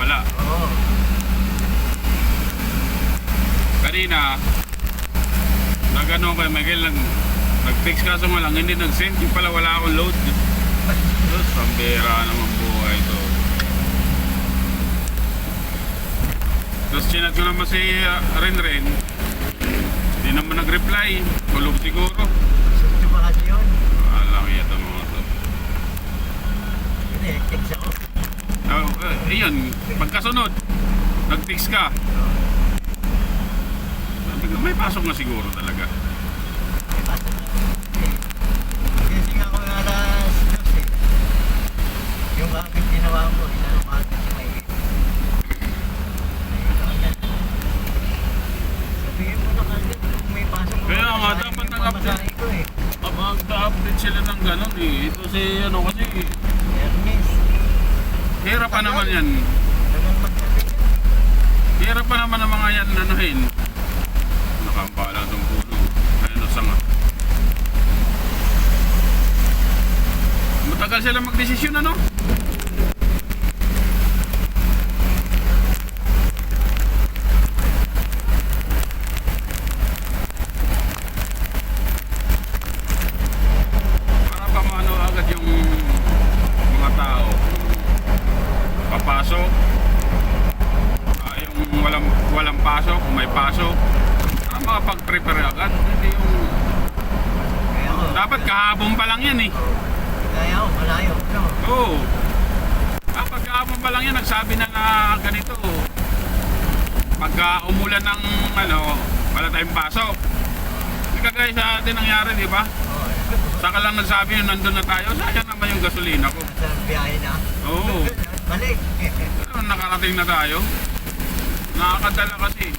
wala. Oo. Kanina, nag-ano kay Miguel, nag-text ka sa malang, hindi nag-send. Yung pala wala akong load. Tapos, pambira naman buhay ito. Tapos, chinat ko naman si Renren. Hindi naman nag-reply. Tulog siguro. Gusto ba kasi yun? Alam yata mga to. Hindi, text ako. Ayun, pagkasunod, nag-text ka. Sabi ko, may pasok na siguro talaga. May pasok na. Gising ako ng alas 12. Yung aking ginawa ko, inalamaan ko si Mike. Sabihin mo na kasi kung may pasok ko. Kaya nga, dapat nag-update. ko eh. Mag-update sila ng gano'n eh. Ito si ano kasi, Ernest. hirap pa naman yan. Tagal magsabi niya. Hirap pa naman ang mga yan nanuhin. Nakampala itong puno. Ayun o, sanga. Matagal sila magdesisyon ano? Para pa maano agad yung mga tao. Papasok. Yung walang pasok, kung may pasok. Para makapag-prepare agad. Hindi yung... Kaya ako. Dapat kahapon pa lang yan eh. Kaya ako, malayo. No? Oo. Dapat kahapon pa lang yan, nagsabi na na ganito. Pagka umulan ng ano, wala tayong pasok. Hindi kagaya sa atin nangyari, di ba? Oo. Saka lang nagsabi yun, nandun na tayo. Sayang naman yung gasolina ko. Nasa biyahe na. Oo. Balik. Pero nakarating na tayo. Nakakadala kasi.